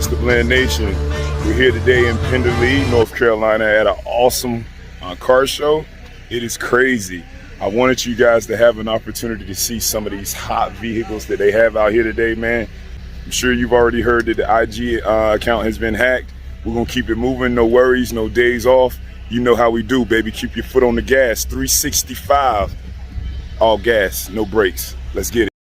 Master Blend Nation. We're here today in Penderlea, North Carolina at an awesome car show. It is crazy. I wanted you guys to have an opportunity to see some of these hot vehicles that they have out here today, man. I'm sure you've already heard that the IG account has been hacked. We're gonna keep it moving, no worries, no days off. You know how we do, baby. Keep your foot on the gas. 365, all gas, no brakes. Let's get it.